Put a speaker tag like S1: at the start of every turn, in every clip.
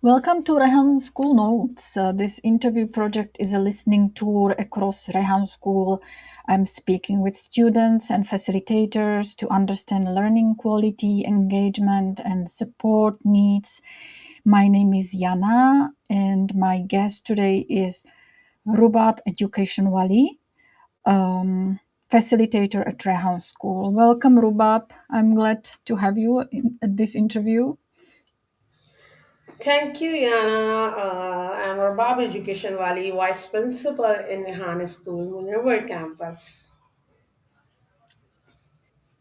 S1: Welcome to Rehan School Notes. This interview project is a listening tour across Rehan School. I'm speaking with students and facilitators to understand learning quality, engagement, and support needs. My name is Yana, and my guest today is Rubab EducationWali, facilitator at Rehan School. Welcome, Rubab. I'm glad to have you at this interview.
S2: Thank you, Yana. I'm Rubab EducationWali, Vice Principal in Rehan School Notes campus.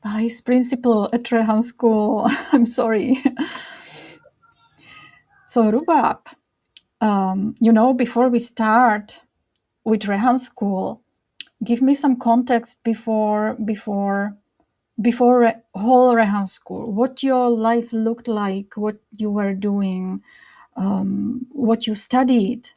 S1: Vice principal at Rehan School. I'm sorry. So, Rubab, before we start with Rehan School, give me some context before whole Rehan School. What your life looked like, what you were doing, what you studied.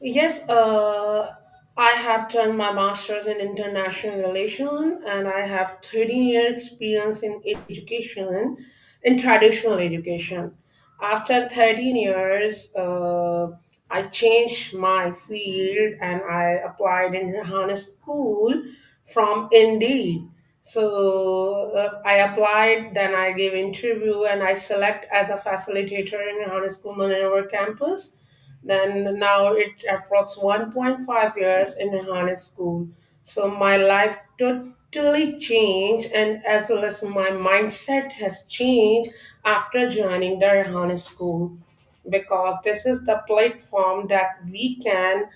S2: Yes, I have done my master's in international relation and I have 13-year experience in education, in traditional education. After 13 years, I changed my field and I applied in Rehan School from Indeed. So I applied, then I gave interview and I select as a facilitator in Rehan School Maneuver campus. Then now it approx 1.5 years in Rehan School. So my life totally changed, and as well as my mindset has changed after joining the Rehan School, because this is the platform that we can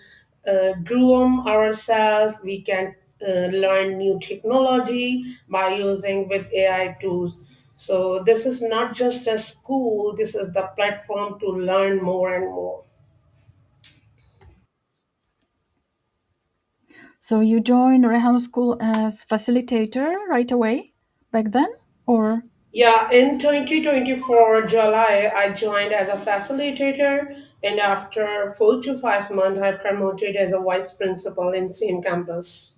S2: groom ourselves. We can learn new technology by using with AI tools. So this is not just a school. This is the platform to learn more and more.
S1: So you joined Rehan School as facilitator right away back then, or
S2: Yeah, in 2024 July, I joined as a facilitator, and after 4 to 5 months, I promoted as a vice principal in same campus.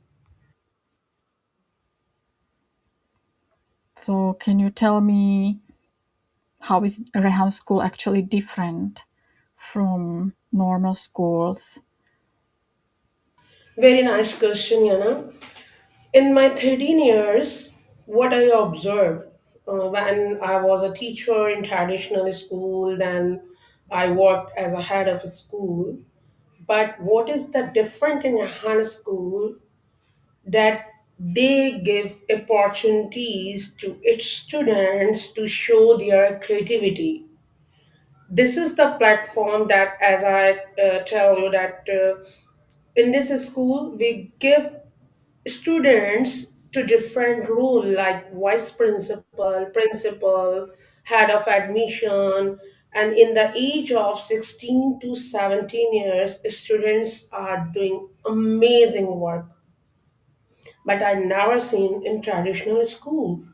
S1: so can you tell me how is Rehan School actually different from normal schools?
S2: Very nice question, Yana. In my 13 years, what I observed when I was a teacher in traditional school, then I worked as a head of a school. But what is the different in a high school that they give opportunities to its students to show their creativity. This is the platform that, as I tell you, that in this school we give students to different role like vice principal, principal, head of admission, and in the age of 16 to 17 years, students are doing amazing work, but I never seen in traditional school.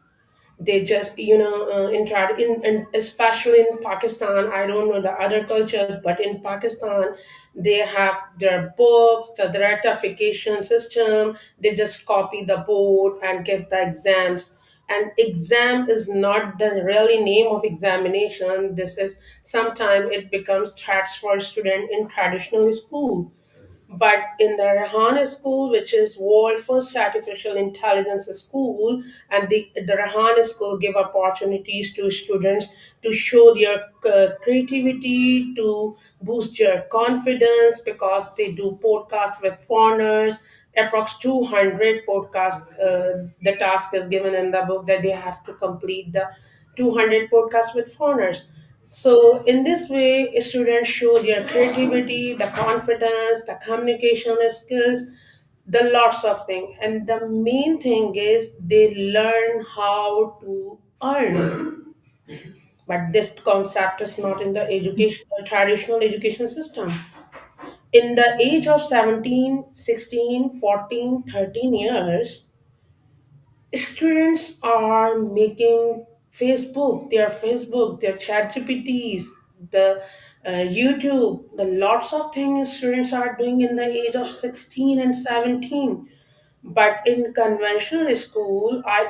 S2: They just in especially in Pakistan, I don't know the other cultures, but in Pakistan they have their books, the ratification system. They just copy the board and give the exams, and exam is not the really name of examination. This is sometime it becomes threats for student in traditional school. But in the Rehan School, which is world first artificial intelligence school, and the Rehan School give opportunities to students to show their creativity, to boost their confidence, because they do podcasts with foreigners. Approx 200 podcasts. The task is given in the book that they have to complete the 200 podcasts with foreigners. So in this way, students show their creativity, the confidence, the communication skills, the lots of things. And the main thing is they learn how to earn. But this concept is not in the education traditional education system. In the age of 17, 16, 14, 13 years, students are making Facebook, their chat GPTs, the YouTube, the lots of things students are doing in the age of 16 and 17. But in conventional school, I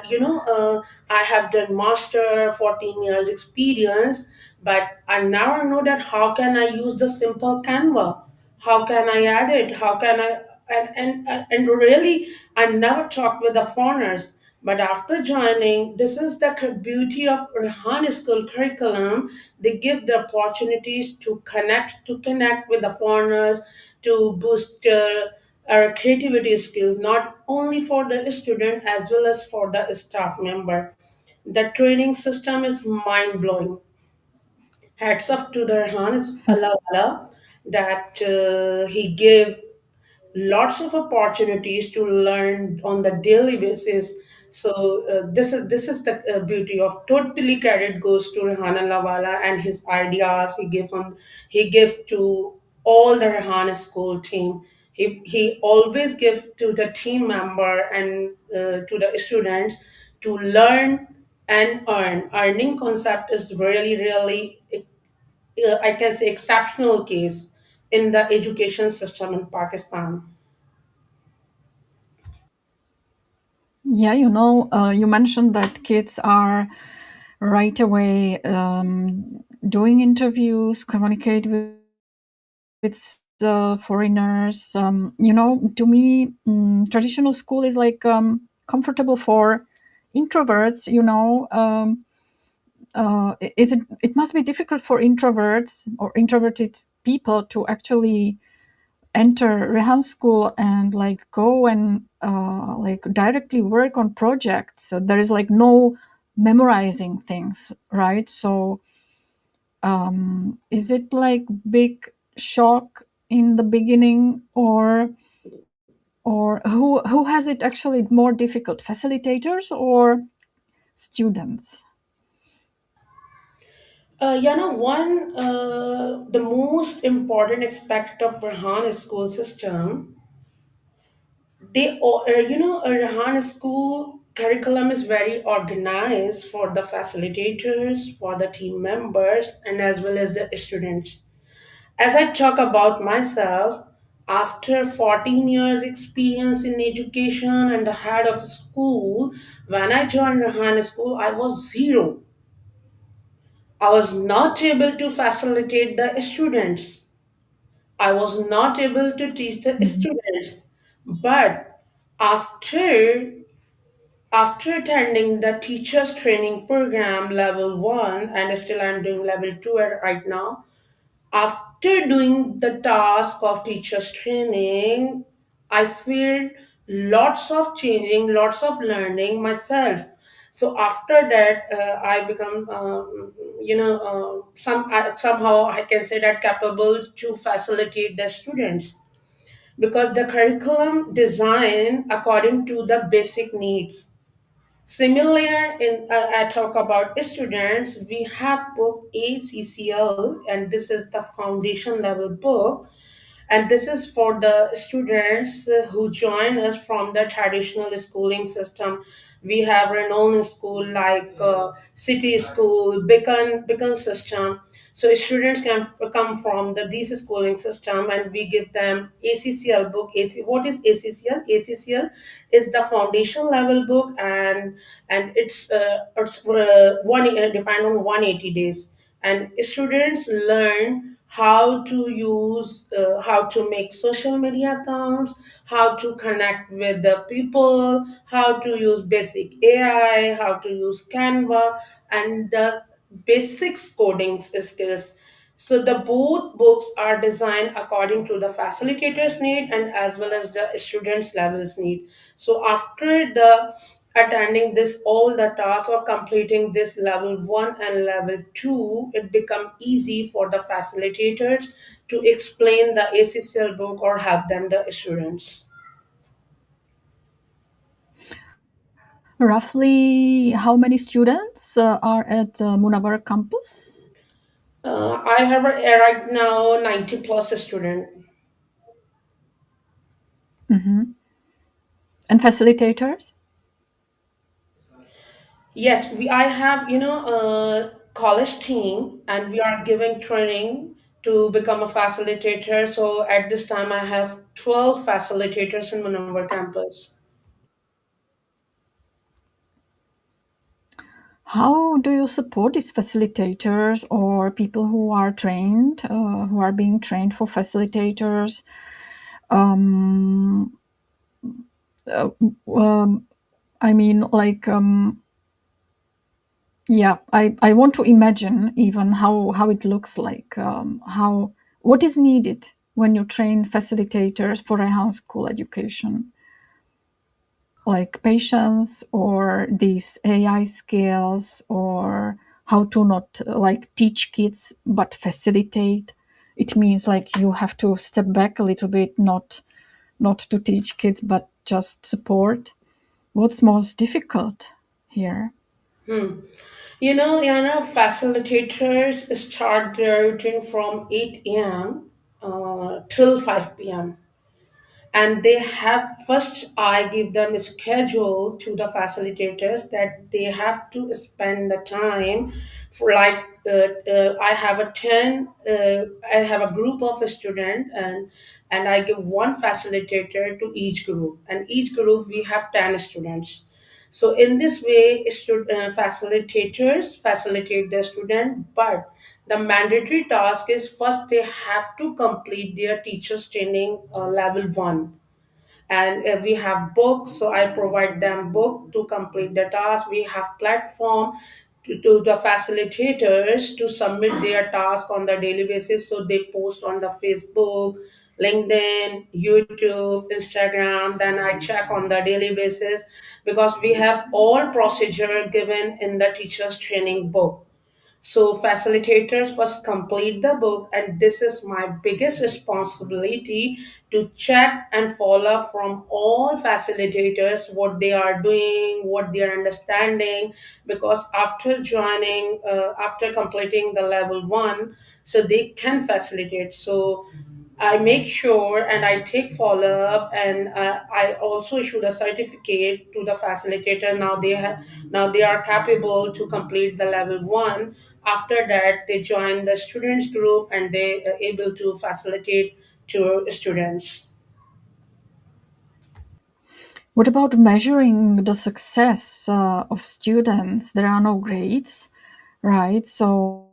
S2: have done master 14 years experience, but I never know that how can I use the simple Canva, how can I add it, how can I, and really I never talked with the foreigners. But after joining, this is the beauty of Rehan School curriculum. They give the opportunities to connect with the foreigners, to boost our creativity skills, not only for the student as well as for the staff member. The training system is mind blowing. Hats off to the Rehan Allah that he gave lots of opportunities to learn on the daily basis. So this is the beauty of, totally credit goes to Rehan Lawala and his ideas he gave to all the Rehan school team. He always give to the team member and to the students to learn and earn. Earning concept is really I can say exceptional case in the education system in Pakistan.
S1: Yeah, you mentioned that kids are right away doing interviews, communicate with the foreigners. To me, traditional school is like comfortable for introverts. Is it must be difficult for introverts or introverted people to actually enter Rehan school and like go and like directly work on projects. So there is like no memorizing things, right? So is it like big shock in the beginning, or who has it actually more difficult, facilitators or students?
S2: The most important aspect of Farhan school system, Farhan school curriculum is very organized for the facilitators, for the team members, and as well as the students. As I talk about myself, after 14 years experience in education and the head of school, when I joined Rehan School, I was zero. I was not able to facilitate the students. I was not able to teach the
S1: Mhm.
S2: students. But after after attending the teachers training program level 1, and still I'm doing level 2 right now, after doing the task of teachers training, I feel lots of changing, lots of learning myself. So after that, I become somehow I can say that capable to facilitate the students, because the curriculum design according to the basic needs. Similar, in I talk about students, we have book ACCL, and this is the foundation level book, and this is for the students who join us from the traditional schooling system. We have renowned school like City School, Beacon system. So students can come from these schooling system, and we give them ACCL book. What is ACCL? ACCL is the foundation level book, and it's one depend on 180 days, and students learn how to make social media accounts, how to connect with the people, how to use basic AI, how to use Canva, and the basics coding skills. So the both books are designed according to the facilitators need and as well as the students levels need. So after the attending this all the tasks or completing this level 1 and level 2, it become easy for the facilitators to explain the ACCL book or help them the students.
S1: Roughly how many students are at Munawar campus?
S2: I have right now 90 plus student.
S1: Hmm. And facilitators?
S2: Yes, I have a college team, and we are giving training to become a facilitator. So at this time, I have 12 facilitators in Manawar campus.
S1: How do you support these facilitators or people who are trained, who are being trained for facilitators? Um, uh, um, I mean, like, yeah, I want to imagine even how it looks like, how what is needed when you train facilitators for Rehan School education, like patience or these AI skills, or how to not like teach kids but facilitate. It means like you have to step back a little bit, not to teach kids but just support. What's most difficult here?
S2: Facilitators start their routine from 8 a.m. Till 5 p.m. And they have first I give them a schedule to the facilitators that they have to spend the time for like I have a 10 I have a group of students, and I give one facilitator to each group, and each group we have 10 students. So in this way, facilitators facilitate the student, but the mandatory task is first they have to complete their teachers training level 1. And we have books, so I provide them book to complete the task. We have platform to the facilitators to submit their task on the daily basis, so they post on the Facebook, LinkedIn, YouTube, Instagram. Then I check on the daily basis, because we have all procedure given in the teachers training book. So facilitators first complete the book, and this is my biggest responsibility to check and follow from all facilitators what they are doing, what they are understanding. Because after joining, after completing the level 1, so they can facilitate. So I make sure and I take follow up, and I also issue the certificate to the facilitator. Now they are capable to complete the level 1. After that, they join the students group and they are able to facilitate to students.
S1: What about measuring the success of students? There are no grades, right? So,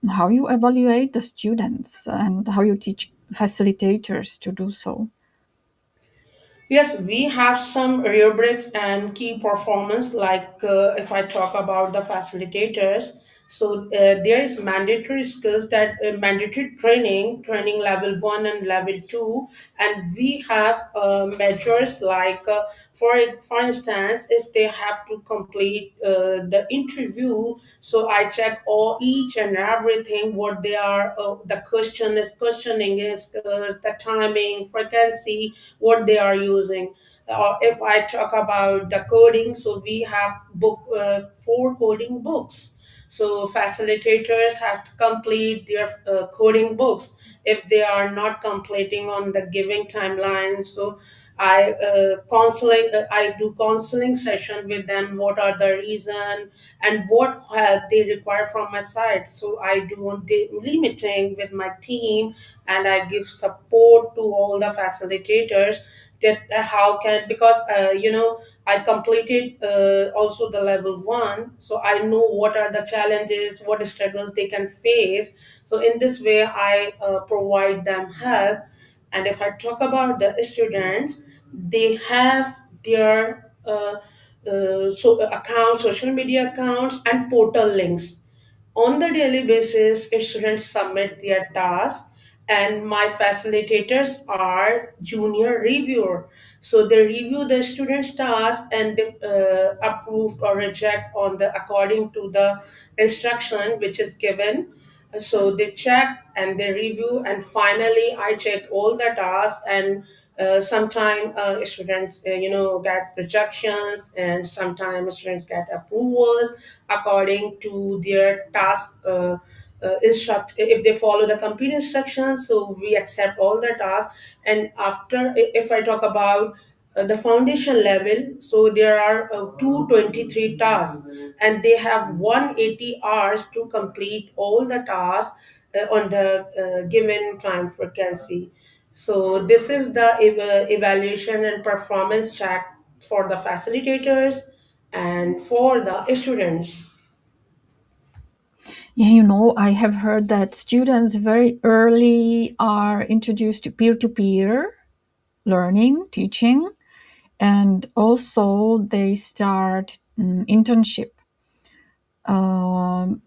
S1: how you evaluate the students and how you teach facilitators to do so?
S2: Yes, we have some rubrics and key performance. Like if I talk about the facilitators, so there is mandatory skills that mandatory training level 1 and level 2, and we have measures like for instance, if they have to complete the interview, so I check all each and everything what they are. The questioning is the timing, frequency, what they are using. Or if I talk about the coding, so we have book 4 coding books. So facilitators have to complete their coding books. If they are not completing on the giving timeline, so I do counseling session with them. What are the reason and what help they require from my side? So I do daily meeting with my team, and I give support to all the facilitators that how can, because I completed also the level 1, so I know what are the challenges, what struggles they can face. So in this way I provide them help. And if I talk about the students, they have their accounts, social media accounts, and portal links. On the daily basis, students submit their tasks, and my facilitators are junior reviewer. So they review the students' task, and they approve or reject on the according to the instruction which is given. So they check and they review, and finally I check all the tasks. And sometimes students get rejections, and sometimes students get approvals according to their task instruct. If they follow the complete instructions, so we accept all the tasks. And after, if I talk about the foundation level, so there are 223 tasks, and they have 180 hours to complete all the tasks on the given time frequency. So this is the evaluation and performance check for the facilitators and for the students.
S1: Yeah, you know, I have heard that students very early are introduced to peer learning, teaching, and also they start internship. Um,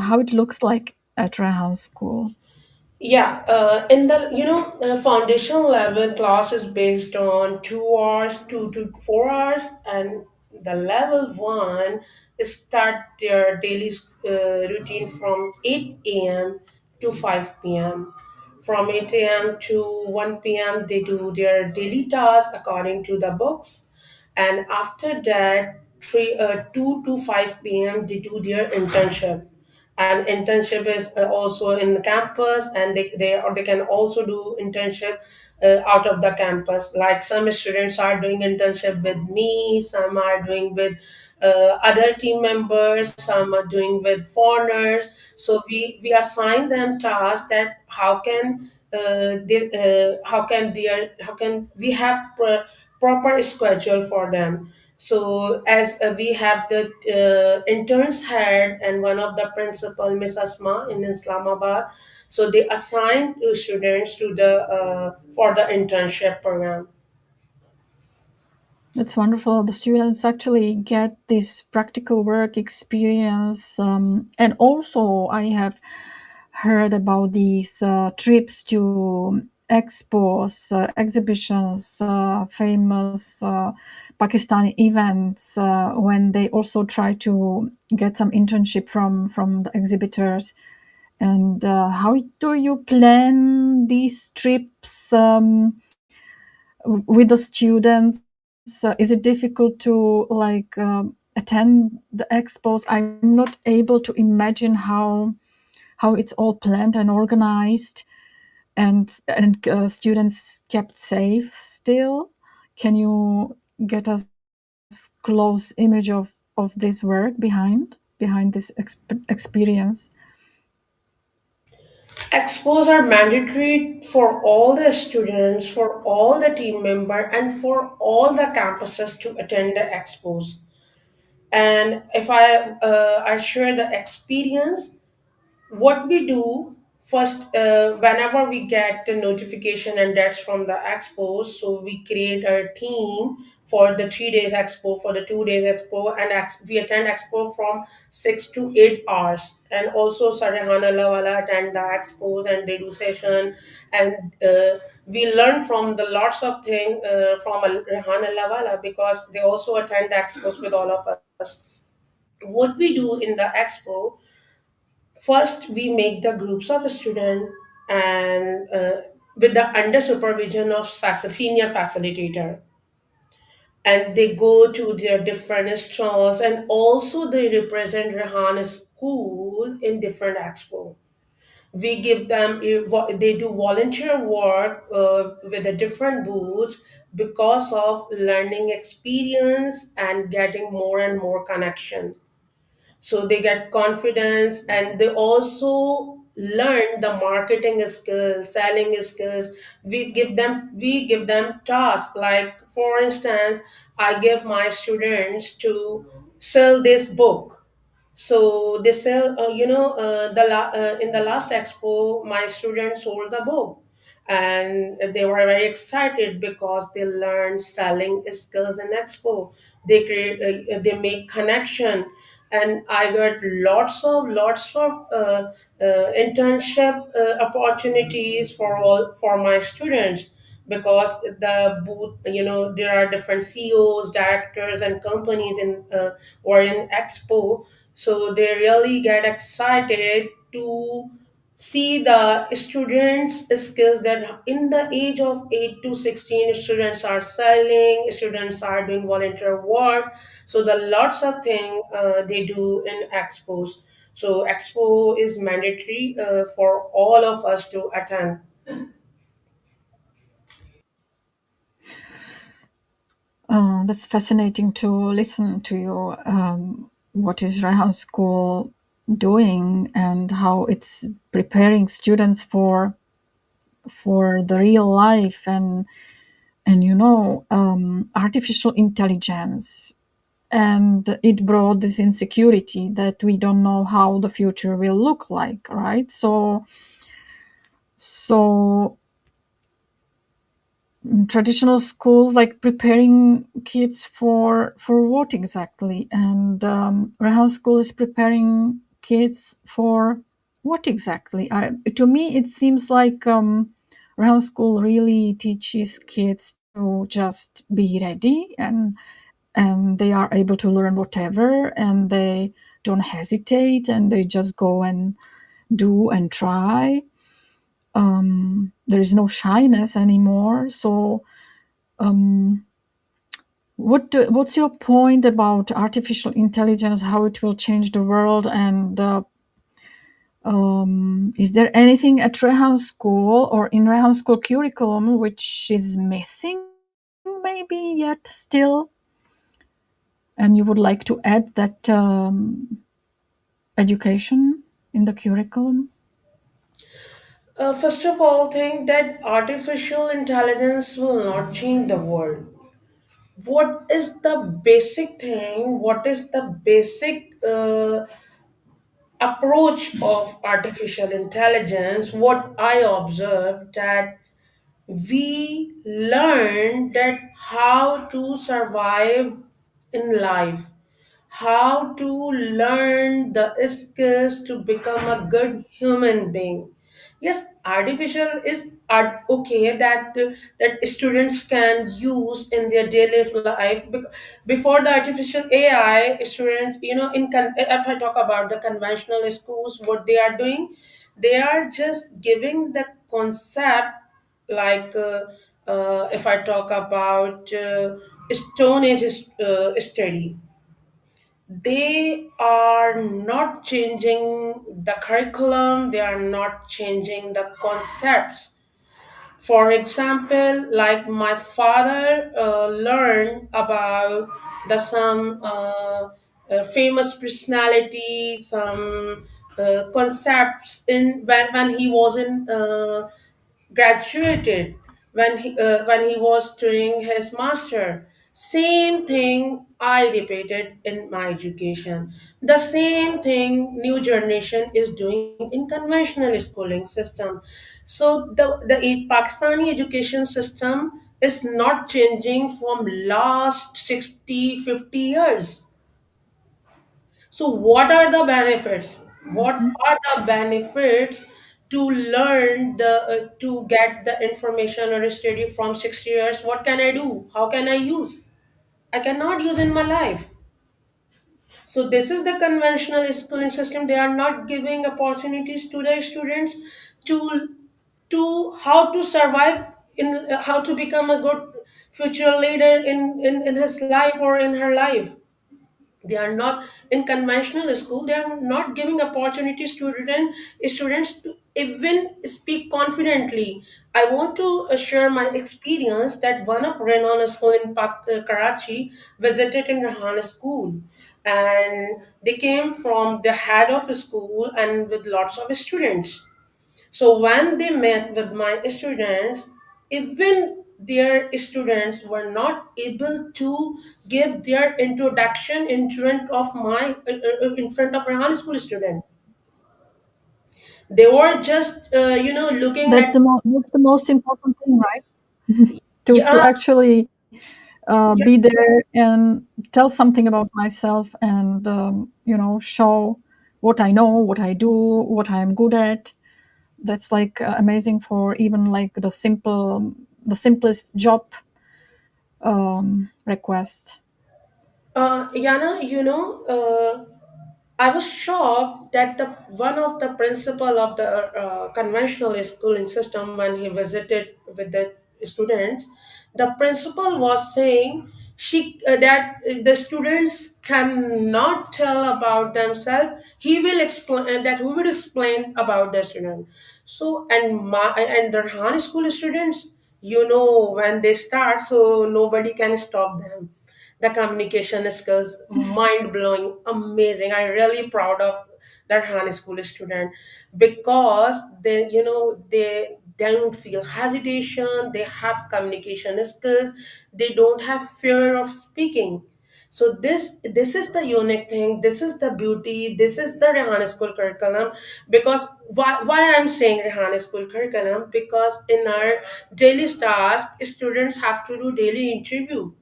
S1: how it looks like at Rehan School.
S2: Yeah, in the foundational level class is based on 2 hours, 2 to 4 hours, and the level one is start their daily routine from 8 a.m. to 5 p.m. From 8 a.m. to 1 p.m. they do their daily tasks according to the books, and after that 2 to 5 p.m. they do their internship, and internship is also in the campus, and they can also do internship out of the campus. Like some students are doing internship with me, some are doing with other team members, some are doing with foreigners. So we assign them tasks that how can we have proper schedule for them. So as we have the interns head and one of the principal, Miss Asma in Islamabad, so they assign students to the for the internship program.
S1: That's wonderful. The students actually get this practical work experience. And also, I have heard about these trips to expos, exhibitions, famous Pakistani events, when they also try to get some internship from the exhibitors. And how do you plan these trips with the students? Is it difficult to like attend the expos? I'm not able to imagine how it's all planned and organized, and students kept safe still. Can you get us close image of this work behind this experience?
S2: Expos are mandatory for all the students, for all the team member, and for all the campuses to attend the expos. And if I share the experience, what we do first, whenever we get the notification and that's from the expo, so we create a team for the 3 days expo, for the 2 days expo, and we attend expo from 6 to 8 hours. And also Sarehana Lawala attend the expos and they do session, and we learn from the lots of things from Rehan Lawala, because they also attend the expos with all of us. What we do in the expo, first, we make the groups of students, and with the under supervision of senior facilitator, and they go to their different stalls, and also they represent Rehan School in different expo. We give them they do volunteer work with the different booths because of learning experience and getting more and more connection, so they get confidence, and they also learn the marketing skills, selling skills. We give them tasks, like for instance, I give my students to sell this book. So they sell, in the last expo, my students sold the book, and they were very excited because they learned selling skills in expo. They make connection, and I got lots of internship opportunities for my students, because the booth, there are different CEOs, directors, and companies in or in expo, so they really get excited to see the students skills, that in the age of 8 to 16 students are selling, students are doing volunteer work. So the lots of things they do in expos. So expo is mandatory for all of us to attend.
S1: That's fascinating to listen to you. What is Rehan School doing and how it's preparing students for the real life, and artificial intelligence. and it brought this insecurity that we don't know how the future will look like, right? So traditional schools like preparing kids for what exactly, and Rehan School is preparing kids for what exactly? To me it seems like Rehan School really teaches kids to just be ready, and they are able to learn whatever, and they don't hesitate, and they just go and do and try. There is no shyness anymore. So what's your point about artificial intelligence, how it will change the world, and is there anything at Rehan School or in Rehan School curriculum which is missing maybe yet still, and you would like to add that education in the curriculum?
S2: First of all, think that artificial intelligence will not change the world. What is the basic thing? What is the basic approach of artificial intelligence? What I observed that we learn that how to survive in life, how to learn the skills to become a good human being. Yes, artificial is art okay that that students can use in their daily life. Before the artificial AI, students, if I talk about the conventional schools, what they are doing, they are just giving the concept, like if I talk about Stone Age study, they are not changing the curriculum, they are not changing the concepts. For example, like my father learned about the some famous personality, some concepts in when he was in graduated, when he was doing his master. Same thing I repeated in my education. The same thing new generation is doing in conventional schooling system. So the Pakistani education system is not changing from last 60-50 years. So, what are the benefits? What
S1: Mhm.
S2: are the benefits to learn to get the information or study from 60 years? What can I do? How can I use? I cannot use in my life. So, this is the conventional schooling system. They are not giving opportunities to the students to how to survive in how to become a good future leader in his life or in her life. They are not in conventional school, they are not giving opportunities to students to even speak confidently. I want to share my experience that one of Renan School in Karachi visited in Rehan School, and they came from the head of school and with lots of students. So when they met with my students, even their students were not able to give their introduction in front of in front of Rehan school student. They were just looking at,
S1: That's the most important thing, right? To
S2: yeah,
S1: actually
S2: yeah.
S1: be there and tell something about myself, and show what I know, what I do, what I'm good at. That's like amazing for even like the simplest job request.
S2: Yana, I was shocked that the one of the principal of the conventional schooling system, when he visited with the students, the principal was saying that the students cannot tell about themselves. He will explain that we will explain about the student. So and the Han school students, when they start, so nobody can stop them. The communication skills, mind blowing, amazing. I really proud of that high school student, because they don't feel hesitation, they have communication skills, they don't have fear of speaking. So this is the unique thing. This is the beauty. This is the Rehan School curriculum. Because why I'm saying Rehan School curriculum, because in our daily task, students have to do daily interview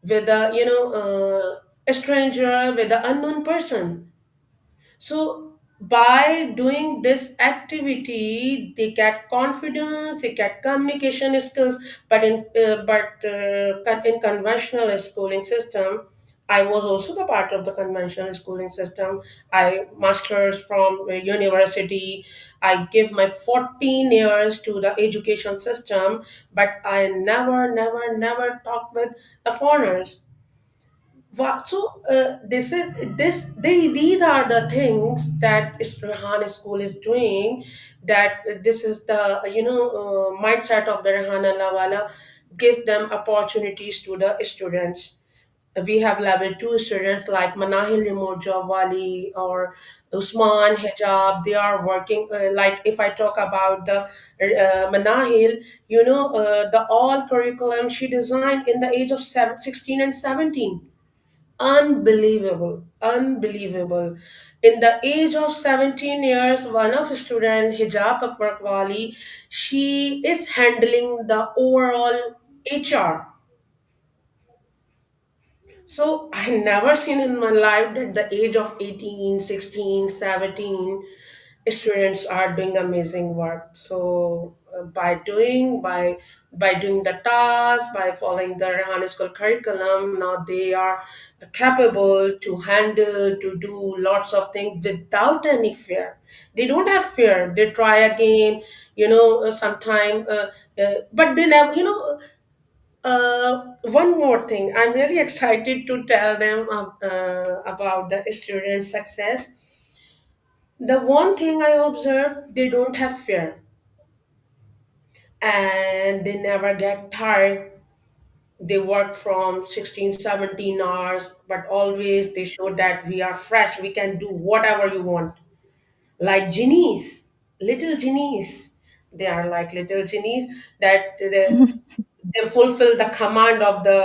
S2: with a stranger, with an unknown person. So by doing this activity, they get confidence, they get communication skills. But in conventional schooling system, I was also the part of the conventional schooling system. I masters from university. I give my 14 years to the education system, but I never talked with the foreigners. This is these are the things that Rehan School is doing. That this is the mindset of the Rehan Wala. Give them opportunities to the students. We have level two students like Manahil Remote Job Wali or Usman Hijab. They are working. Like if I talk about the Manahil, the all curriculum she designed in the age of 16 and 17. Unbelievable, unbelievable. In the age of 17 years, one of student, Hijab Pakwali, she is handling the overall HR. So I never seen in my life that the age of 18, 16, 17 students are doing amazing work. So by doing the task, by following the Rehan School curriculum, now they are capable to handle, to do lots of things without any fear. They don't have fear. They try again, sometime, but they never, one more thing, I'm really excited to tell them about the student success. The one thing I observe, they don't have fear and they never get tired. They work from 16, 17 hours, but always they show that we are fresh, we can do whatever you want. Like genies, little genies. They are like little genies that they fulfill the command of the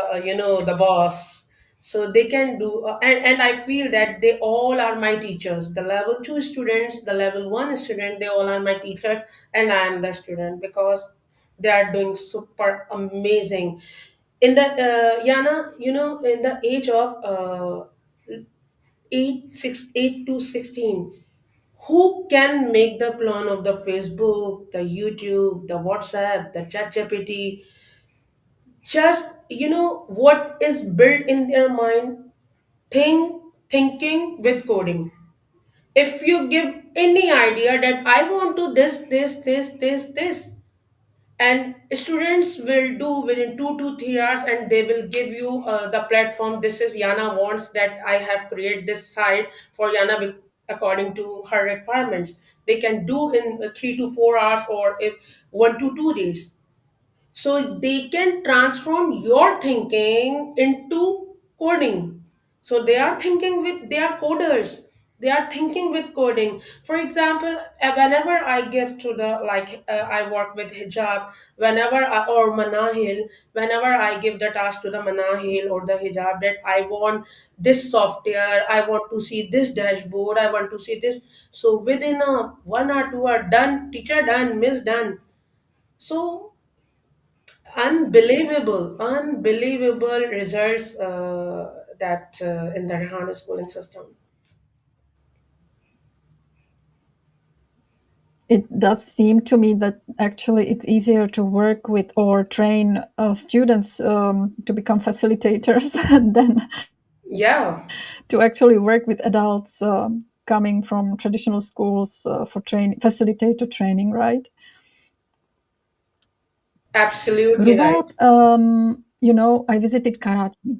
S2: the boss. So they can do and I feel that they all are my teachers. The level 2 students, the level 1 student, they all are my teachers, and I am the student because they are doing super amazing in the Yana, in the age of 8 to 16. Who can make the clone of the Facebook, the YouTube, the WhatsApp, the ChatGPT? Just what is built in their mind, thinking with coding. If you give any idea that I want to this, and students will do within 2 to 3 hours, and they will give you the platform. This is Yana wants that I have created this site for Yana according to her requirements. They can do in 3 to 4 hours, or if 1 to 2 days. So they can transform your thinking into coding. So they are coders. They are thinking with coding. For example, whenever I give to the I work with hijab, or manahil, whenever I give the task to the manahil or the hijab that I want this software, I want to see this dashboard, I want to see this. So within a 1 or 2 are done, teacher done, miss done. So unbelievable results that in the Rehan schooling system.
S1: It does seem to me that actually it's easier to work with or train students to become facilitators than
S2: Yeah,
S1: to actually work with adults coming from traditional schools for facilitator training, right?
S2: absolutely right.
S1: Rubab, I visited Karachi,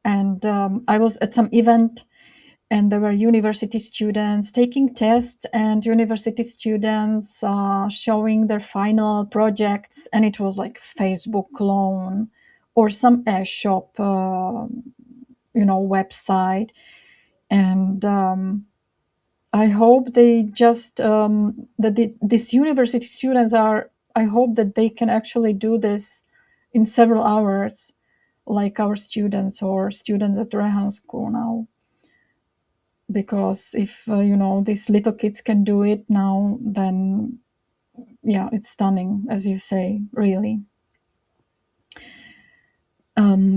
S1: and I was at some event, and there were university students taking tests and university students showing their final projects, and it was like Facebook clone or some shop, website, and I hope they just these university students are. I hope that they can actually do this in several hours, like our students or students at Rehan School now. Because if these little kids can do it now, then yeah, it's stunning, as you say, really.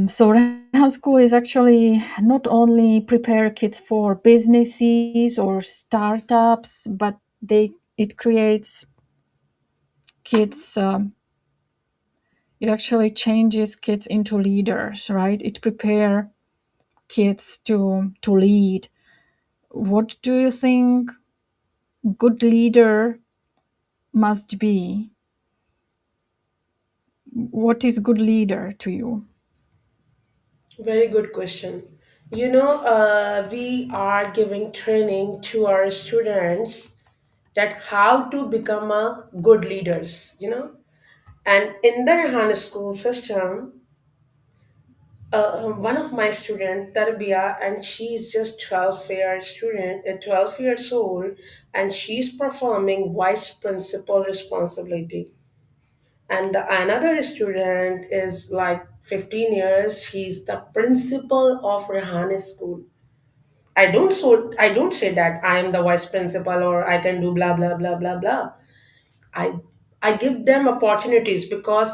S1: So Rehan School is actually not only prepare kids for businesses or startups, but it creates kids. It actually changes kids into leaders, right? It prepare kids to lead. What do you think good leader must be? What is good leader to you?
S2: Very good question. We are giving training to our students that how to become a good leaders. And in the Rehan school system, one of my student, Tarbia, and she's just 12 years old, and she's performing vice principal responsibility. And another student is like 15 years. He's the principal of Rehan School. I don't say that I am the vice principal or I can do blah blah blah blah blah. I I give them opportunities because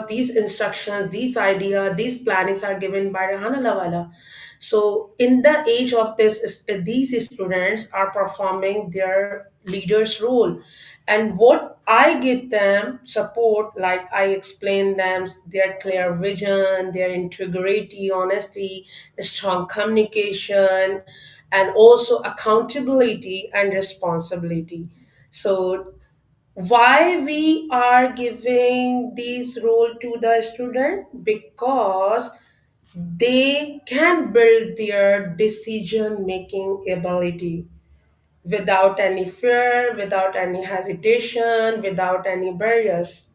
S2: these instructions, these idea, these plannings are given by Rehan Lawala. So in the age of this, these students are performing their leader's role, and what I give them support, like I explain them their clear vision, their integrity, honesty, strong communication, and also accountability and responsibility. So why we are giving this role to the student? Because they can build their decision making ability without any fear, without any hesitation, without any barriers.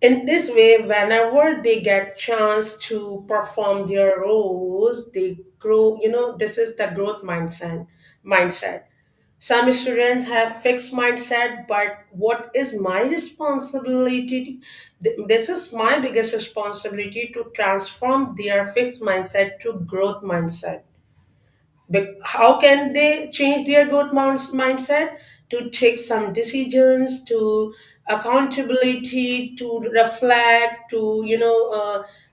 S2: In this way, whenever they get chance to perform their roles, they grow. This is the growth mindset. Some students have fixed mindset, but what is my responsibility? This is my biggest responsibility to transform their fixed mindset to growth mindset. How can they change their growth mindset? To take some decisions, to accountability, to reflect, to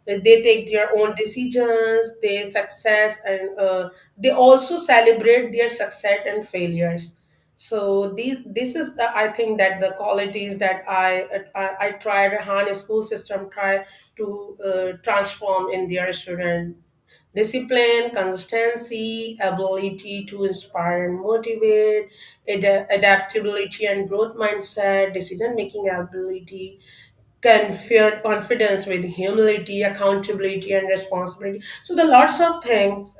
S2: they take their own decisions, their success, and they also celebrate their success and failures. So this is I think that the qualities that I try Rehan school system try to transform in their student: discipline, consistency, ability to inspire and motivate, adaptability and growth mindset, decision making ability, confidence with humility, accountability, and responsibility. So the lots of things.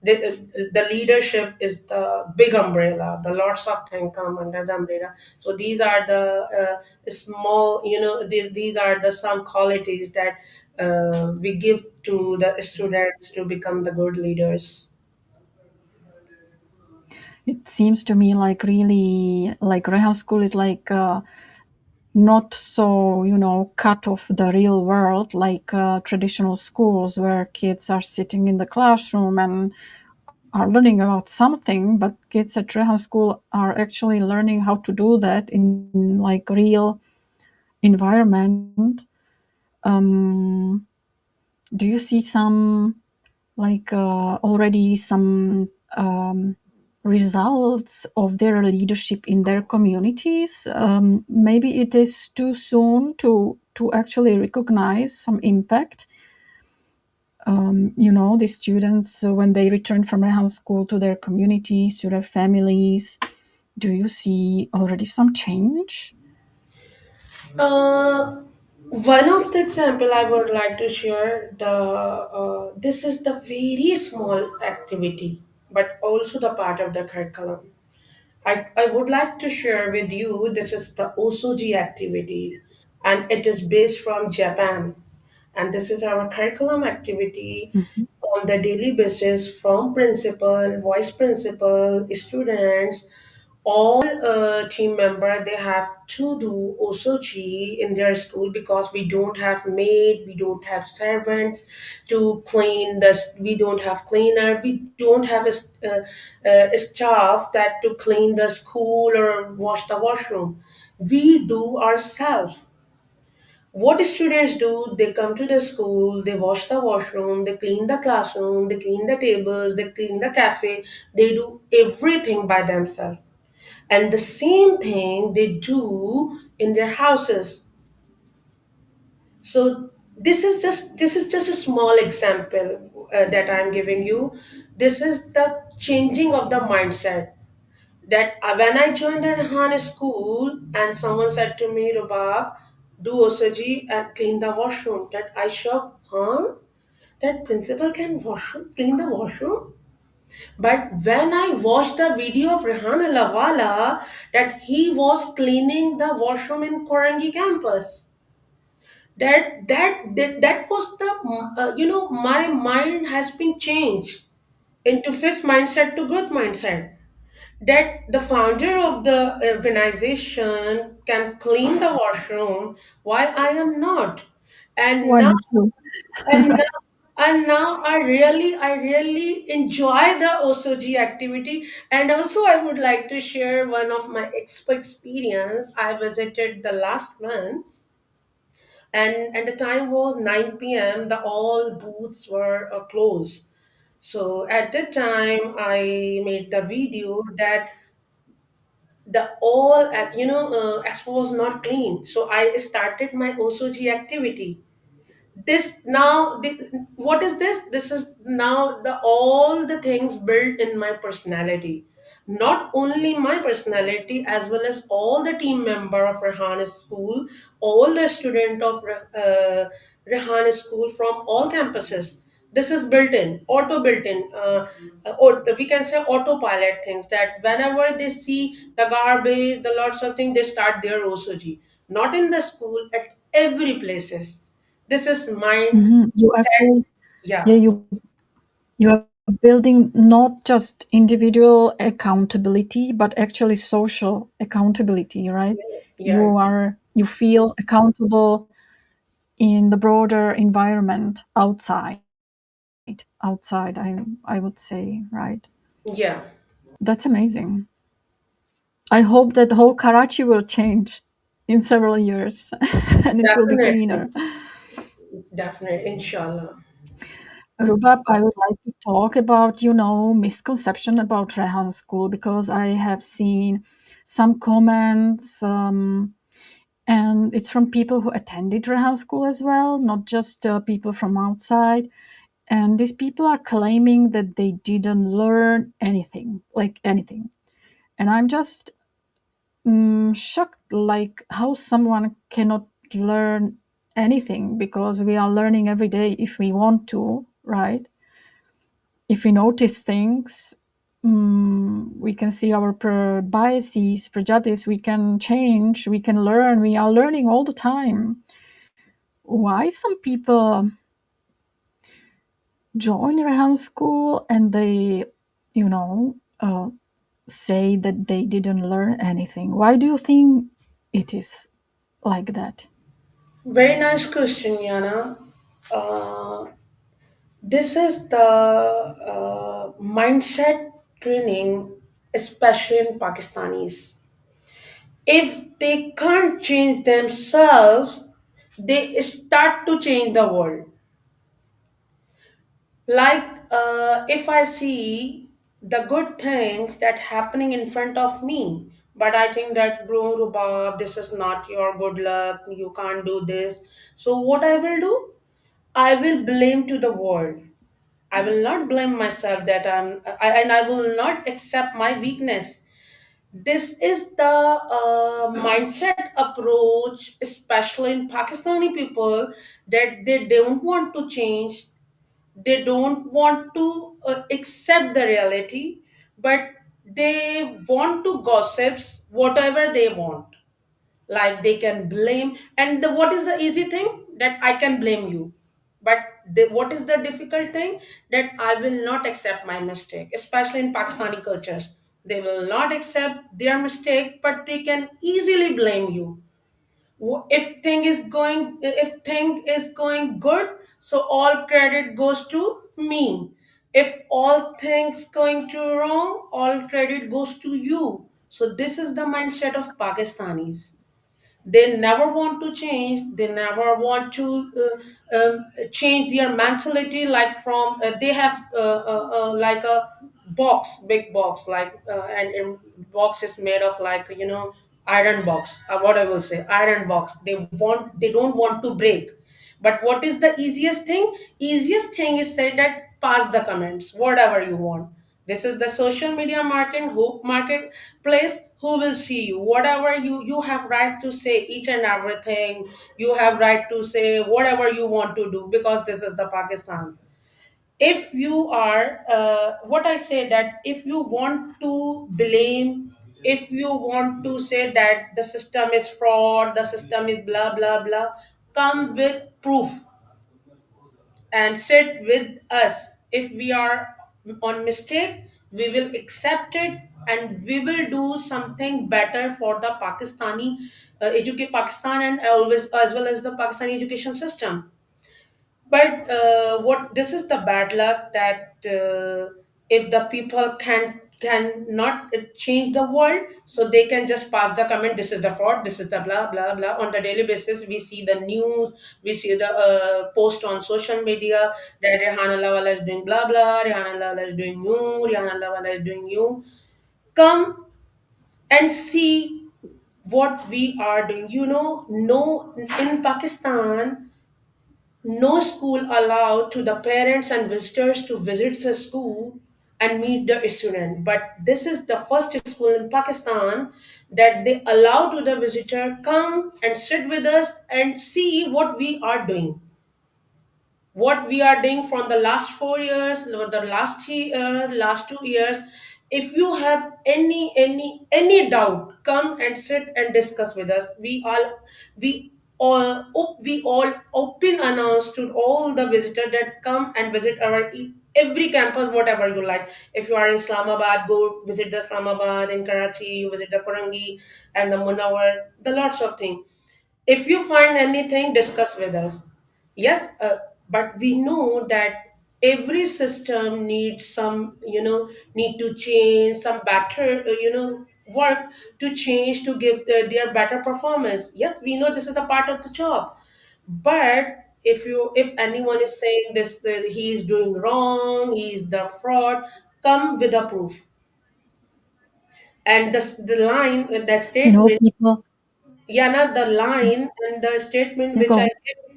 S2: The leadership is the big umbrella. The lots of things come under the umbrella. So these are the small, these are the some qualities that we give to the students to become the good leaders.
S1: It seems to me like really like Rehan School is like not so cut off the real world like traditional schools where kids are sitting in the classroom and are learning about something, but kids at Rehan School are actually learning how to do that in like real environment. um, do you see some like already some results of their leadership in their communities? Maybe it is too soon to actually recognize some impact. The students when they return from Rehan School to their communities, to their families, do you see already some change?
S2: Uh, One of the example I would like to share, the this is the very small activity, but also the part of the curriculum. I would like to share with you, this is the Osoji activity, and it is based from Japan. And this is our curriculum activity on the daily basis from principal, vice principal, students. all team member, they have to do osoji in their school, because we don't have maid, we don't have servants to clean this, we don't have cleaner, we don't have a staff that to clean the school or wash the washroom. We do ourselves. What students do, they come to the school, they wash the washroom, they clean the classroom, they clean the tables, they clean the cafe, they do everything by themselves. And the same thing they do in their houses. So this is just a small example that I'm giving you. This is the changing of the mindset, that when I joined the Rehan school and someone said to me, Rubab, do OSG and clean the washroom, that I shocked, huh? That principal can clean the washroom? But when I watched the video of Rehan Lawala, that he was cleaning the washroom in Korangi campus, that was the my mind has been changed into fixed mindset to growth mindset. That the founder of the organization can clean the washroom, while I am not. And now
S1: Wonderful.
S2: and now, I really enjoy the OSOG activity. And also, I would like to share one of my experience. I visited the last one, and the time was 9 p.m. The all booths were closed. So at that time, I made the video that the all expo was not clean. So I started my OSOG activity. This now what is this? This is now the all the things built in my personality, not only my personality, as well as all the team member of Rehan school, all the student of Rehan school from all campuses. This is built in, auto built in, or we can say autopilot things, that whenever they see the garbage, the lots of things, they start their OSOG, not in the school, at every places. This is mind
S1: You
S2: set.
S1: actually,
S2: Yeah,
S1: yeah, you are building not just individual accountability, but actually social accountability, right?
S2: yeah,
S1: You feel accountable in the broader environment outside, I would say, right?
S2: yeah.
S1: That's amazing. I hope that the whole Karachi will change in several years and it will be
S2: Definitely,
S1: cleaner.
S2: definitely, inshallah.
S1: Rubab, I would like to talk about, misconception about Rehan School because I have seen some comments, and it's from people who attended Rehan School as well, not just people from outside. And these people are claiming that they didn't learn anything, like anything. And I'm just shocked, like how someone cannot learn anything because we are learning every day if we want to, right? If we notice things, we can see our biases, prejudice, we can change, we can learn, we are learning all the time. Why some people join Rehan School and they, you know, say that they didn't learn anything? Why do you think it is like that?
S2: Very nice question, Yana. Uh, this is the mindset training, especially in Pakistanis. If they can't change themselves, they start to change the world. Like, if I see the good things that happening in front of me, but I think that, bro, Rubab, this is not your good luck, you can't do this. So what I will do, I will blame to the world. I will not blame myself, that and I will not accept my weakness. This is the mindset approach, especially in Pakistani people, that they don't want to change, they don't want to accept the reality, but they want to gossips whatever they want. Like, they can blame, and what is the easy thing, that I can blame you. But what is the difficult thing, that I will not accept my mistake, especially in Pakistani cultures. They will not accept their mistake, but they can easily blame you. If thing is going good, so all credit goes to me. If all things going to wrong, all credit goes to you. So this is the mindset of Pakistanis. They never want to change. They never want to change their mentality. Like from they have like a box, big box, like and box is made of, like, iron box, what I will say, iron box. They don't want to break. But what is the easiest thing? Easiest thing is say that pass the comments, whatever you want. This is the social media marketplace. Who will see you? Whatever you have right to say, each and everything. You have right to say whatever you want to do, because this is the Pakistan. If you are what I say, that if you want to blame, if you want to say that the system is fraud, the system is blah blah blah, come with proof and sit with us. If we are on mistake, we will accept it, and we will do something better for the Pakistani educate Pakistan, and always as well as the Pakistani education system. But what this is the bad luck, that if the people can not change the world, so they can just pass the comment, this is the fraud, this is the blah blah blah. On the daily basis, we see the news, we see the post on social media that Rehan Wala is doing blah blah, Rehan Wala is doing you, Rehan Wala is doing you. Come and see what we are doing. No, in Pakistan, no school allowed to the parents and visitors to visit the school and meet the student. But this is the first school in Pakistan that they allow to the visitor come and sit with us and see what we are doing, what we are doing from the last 4 years or the last 2 years. If you have any doubt, come and sit and discuss with us. We all open announce to all the visitor that come and visit our every campus, whatever you like. If you are in Islamabad, go visit the Islamabad. In Karachi, you visit the Korangi and the Munawar, the lots of things. If you find anything, discuss with us. Yes, but we know that every system needs some, need to change some better, work to change to give their better performance. Yes, we know this is a part of the job. But if anyone is saying this, that he is doing wrong, he is the fraud, come with a proof. And the line, the statement,
S1: People.
S2: Yana, the line and the statement
S1: Yeah, go on.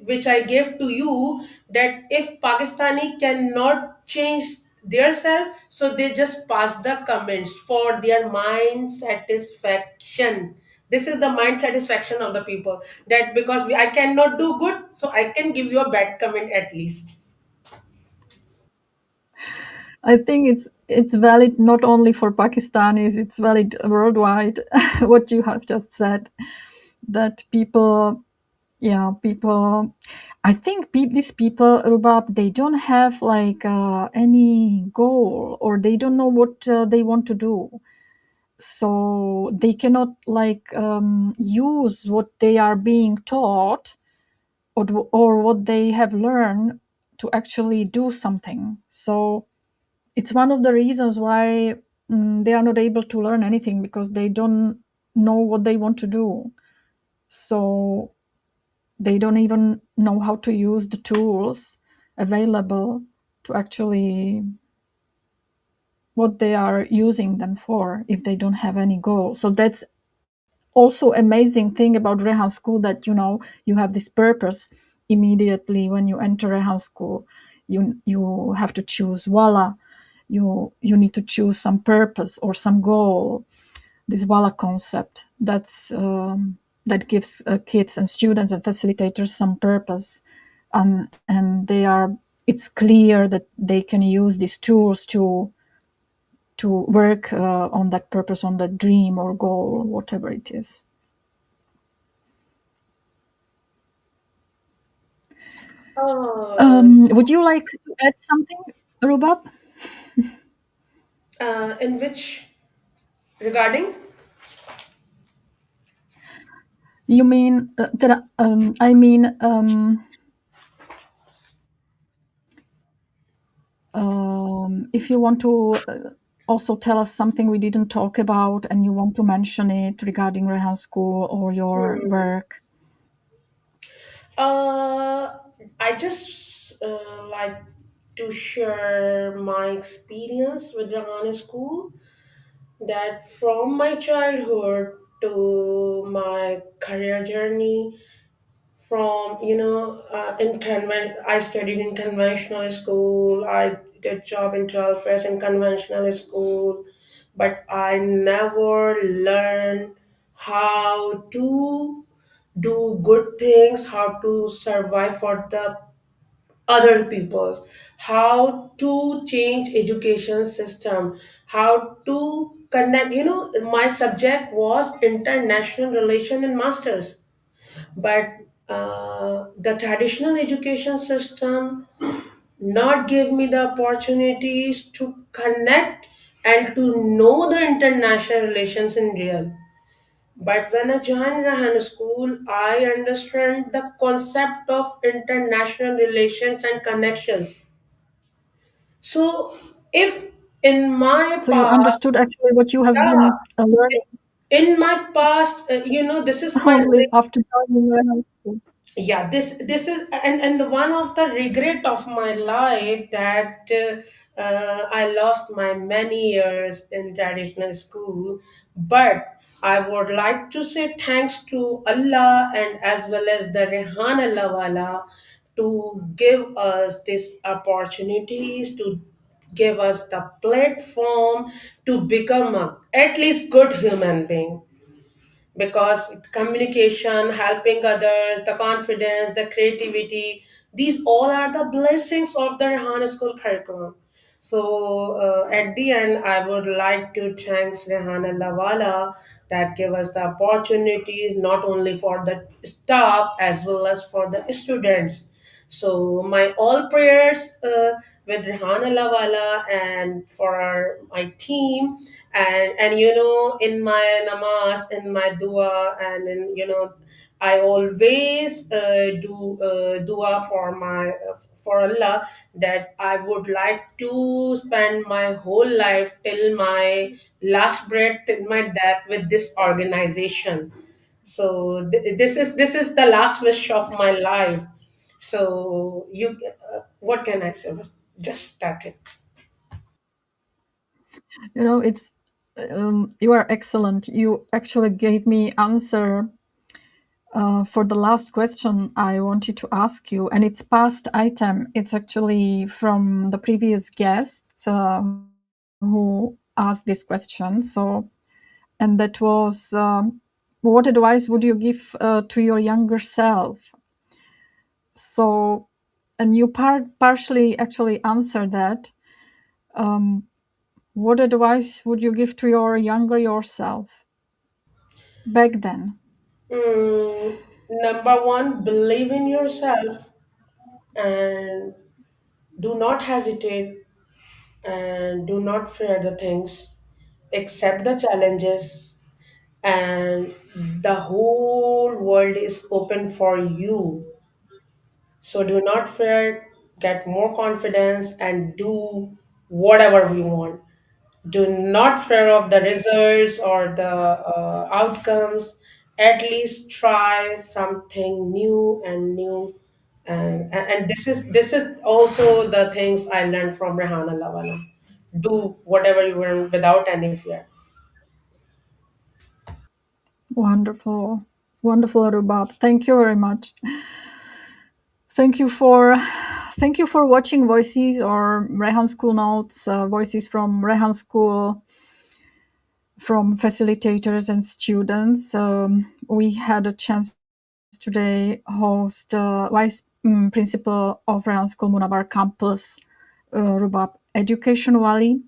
S2: which I gave to you, that if Pakistani cannot change their self, so they just pass the comments for their mind satisfaction. This is the mind satisfaction of the people, that because I cannot do good, so I can give you a bad comment at least.
S1: I think it's valid not only for Pakistanis, it's valid worldwide. What you have just said, that people, yeah, people. I think these people, Rubab, they don't have like any goal, or they don't know what they want to do. So they cannot like use what they are being taught, or what they have learned to actually do something. So it's one of the reasons why they are not able to learn anything, because they don't know what they want to do. So they don't even know how to use the tools available to actually what they are using them for, if they don't have any goal. So that's also amazing thing about Rehan School, that you have this purpose immediately when you enter Rehan School. You have to choose, voila, you need to choose some purpose or some goal. This voila concept, that gives kids and students and facilitators some purpose, and it's clear that they can use these tools to work on that purpose, on that dream or goal, whatever it is.
S2: Uh,
S1: Would you like to add something, Rubab?
S2: in which? Regarding.
S1: You mean that? I mean, if you want to also tell us something we didn't talk about, and you want to mention it regarding Rehan School or your work.
S2: Uh, I just like to share my experience with Rehan School. That from my childhood to my career journey, from I studied in conventional school. I did job in 12 years in conventional school, but I never learned how to do good things, how to survive for the other peoples, how to change education system, how to connect. My subject was international relation and masters, but the traditional education system not give me the opportunities to connect and to know the international relations in real. But when I joined Rahan School, I understand the concept of international relations and connections. So, if in my
S1: So you
S2: past,
S1: understood actually what you have been
S2: yeah,
S1: learning
S2: in my past, this is my
S1: only after joining Rehan School.
S2: yeah, this is, and one of the regret of my life that I lost my many years in traditional school. But I would like to say thanks to Allah and as well as the Rehan Allah Wala to give us these opportunities, to give us the platform to become a at least good human being, because communication, helping others, the confidence, the creativity, these all are the blessings of the Rehan School curriculum. So at the end, I would like to thank Rehan Lawala that gave us the opportunities not only for the staff as well as for the students. So my all prayers with Rehan Lawala and for my team, and in my namaz, in my dua, and in I always do dua for my for Allah, that I would like to spend my whole life till my last breath, till my death, with this organization. So this is the last wish of my life. So what can I say? Just that.
S1: It's you are excellent. You actually gave me answer for the last question I wanted to ask you, and it's past item. It's actually from the previous guests who asked this question. So, and that was, what advice would you give to your younger self? So, and you partially actually answered that. Um, what advice would you give to your younger yourself back then?
S2: Number one, believe in yourself and do not hesitate and do not fear the things. Accept the challenges, and the whole world is open for you. So do not fear, get more confidence, and do whatever we want. Do not fear of the results or the outcomes. At least try something new and new. And this is also the things I learned from Rehana Lawana. Do whatever you want without any fear.
S1: Wonderful, wonderful, Rubab. Thank you very much. Thank you for watching Voices or Rehan School Notes, Voices from Rehan School, from facilitators and students. We had a chance today host Vice Principal of Rehan School Munabar Campus, Rubab EducationWali.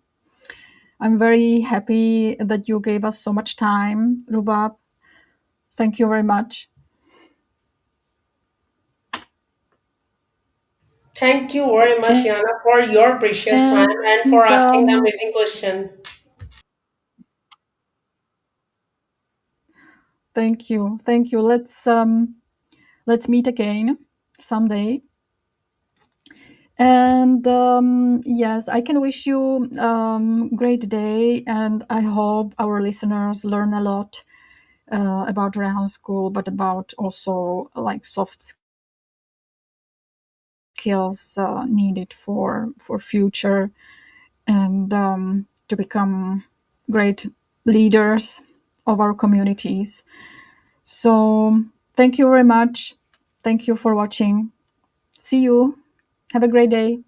S1: I'm very happy that you gave us so much time, Rubab. Thank you very much.
S2: Thank you very much, Yana, for your precious time and for
S1: And
S2: asking the amazing question.
S1: Thank you. Thank you. Let's meet again someday. And yes, I can wish you great day, and I hope our listeners learn a lot about Rehan School, but about also like soft skills needed for future, and to become great leaders of our communities. So thank you very much. Thank you for watching. See you. Have a great day.